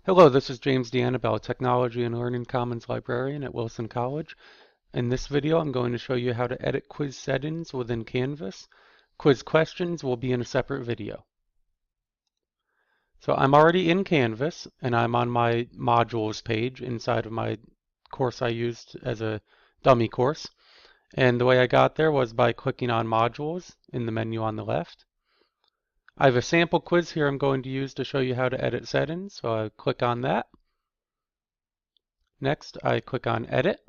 Hello, this is James D'Annabelle, Technology and Learning Commons Librarian at Wilson College. In this video, I'm going to show you how to edit quiz settings within Canvas. Quiz questions will be in a separate video. So I'm already in Canvas, and I'm on my modules page inside of my course I used as a dummy course. And the way I got there was by clicking on Modules in the menu on the left. I have a sample quiz here I'm going to use to show you how to edit settings, so I click on that. Next, I click on Edit,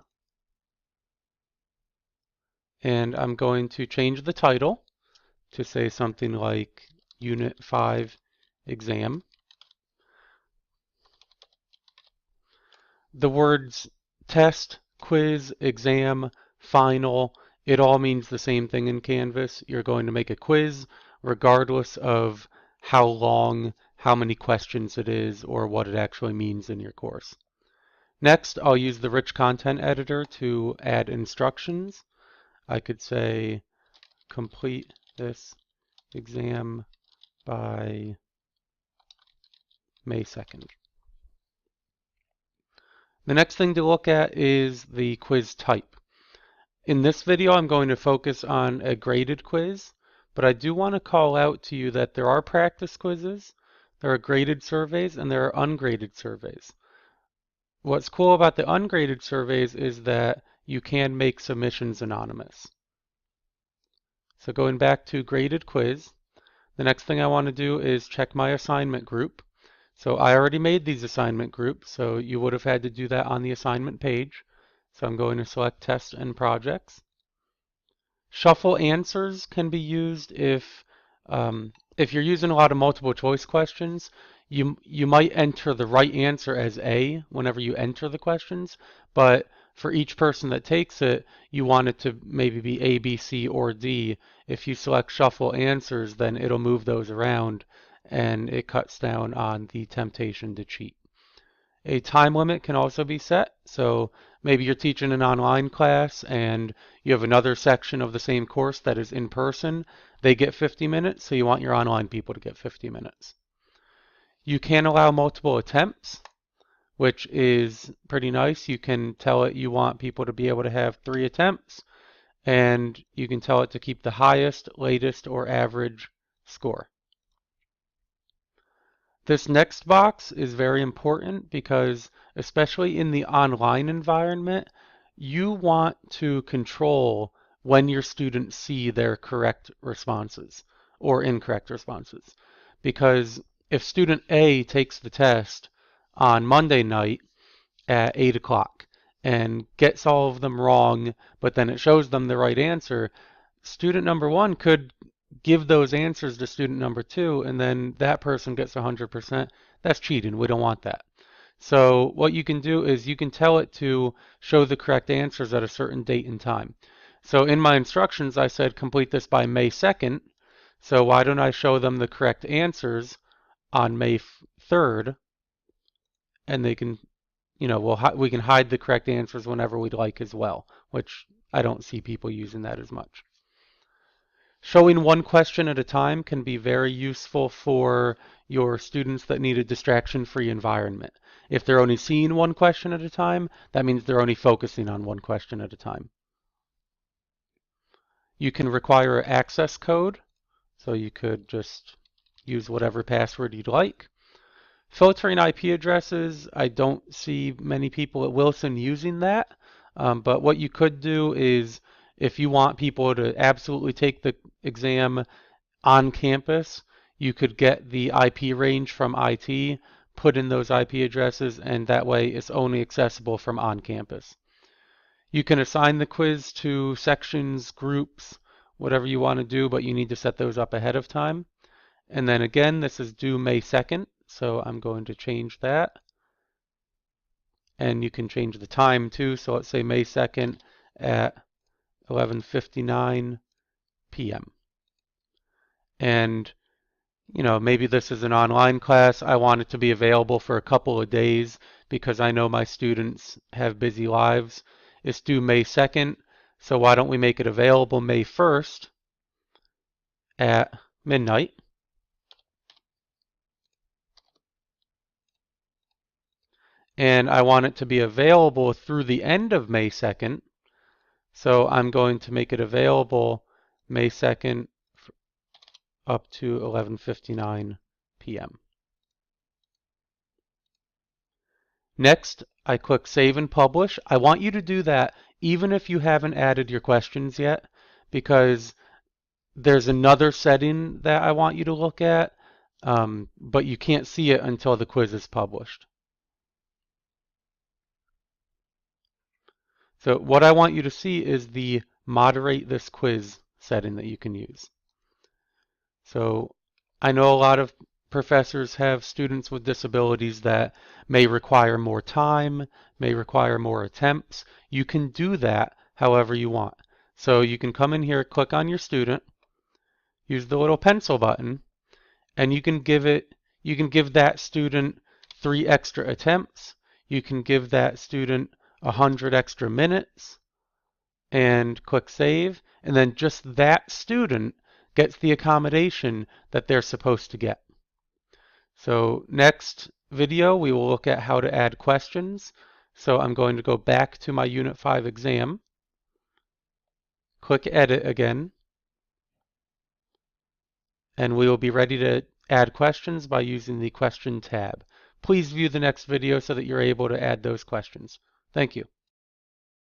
and I'm going to change the title to say something like Unit 5 Exam. The words test, quiz, exam, final, it all means the same thing in Canvas. You're going to make a quiz regardless of how long, how many questions it is, or what it actually means in your course. Next, I'll use the Rich Content Editor to add instructions. I could say complete this exam by May 2nd. The next thing to look at is the quiz type. In this video, I'm going to focus on a graded quiz, but I do want to call out to you that there are practice quizzes, there are graded surveys, and there are ungraded surveys. What's cool about the ungraded surveys is that you can make submissions anonymous. So going back to graded quiz, the next thing I want to do is check my assignment group. So I already made these assignment groups, so you would have had to do that on the assignment page. So I'm going to select Tests and Projects. Shuffle answers can be used if you're using a lot of multiple choice questions, you might enter the right answer as A whenever you enter the questions, but for each person that takes it, you want it to maybe be A, B, C, or D. If you select shuffle answers, then it'll move those around and it cuts down on the temptation to cheat. A time limit can also be set. So maybe you're teaching an online class and you have another section of the same course that is in person. They get 50 minutes, so you want your online people to get 50 minutes. You can allow multiple attempts, which is pretty nice. You can tell it you want people to be able to have 3 attempts, and you can tell it to keep the highest, latest, or average score. This next box is very important because, especially in the online environment, you want to control when your students see their correct responses or incorrect responses. Because if student A takes the test on Monday night at 8 o'clock and gets all of them wrong, but then it shows them the right answer, student number 1 could give those answers to student number 2, and then that person gets 100%. That's cheating. We don't want that. So what you can do is you can tell it to show the correct answers at a certain date and time. So in my instructions, I said complete this by May 2nd. So why don't I show them the correct answers on May 3rd, and they can, we can hide the correct answers whenever we'd like as well, which I don't see people using that as much. Showing one question at a time can be very useful for your students that need a distraction-free environment. If they're only seeing one question at a time, that means they're only focusing on one question at a time. You can require access code, so you could just use whatever password you'd like. Filtering IP addresses, I don't see many people at Wilson using that, but what you could do is if you want people to absolutely take the exam on campus, you could get the IP range from IT, put in those IP addresses, and that way it's only accessible from on campus. You can assign the quiz to sections, groups, whatever you want to do, but you need to set those up ahead of time. And then again, this is due May 2nd, so I'm going to change that. And you can change the time too, so let's say May 2nd at 11:59 p.m. And maybe this is an online class. I want it to be available for a couple of days because I know my students have busy lives. It's due May 2nd, so why don't we make it available May 1st at midnight? and I want it to be available through the end of May 2nd. So I'm going to make it available May 2nd up to 11:59 p.m. Next, I click Save and Publish. I want you to do that even if you haven't added your questions yet, because there's another setting that I want you to look at, but you can't see it until the quiz is published. So what I want you to see is the moderate this quiz setting that you can use. So I know a lot of professors have students with disabilities that may require more time, may require more attempts. You can do that however you want. So you can come in here, click on your student, use the little pencil button, and you can give that student 3 extra attempts. You can give that student 100 extra minutes and click save, and then just that student gets the accommodation that they're supposed to get. So next video we will look at how to add questions. So I'm going to go back to my Unit 5 exam, click edit again, and we will be ready to add questions by using the question tab. Please view the next video so that you're able to add those questions. Thank you.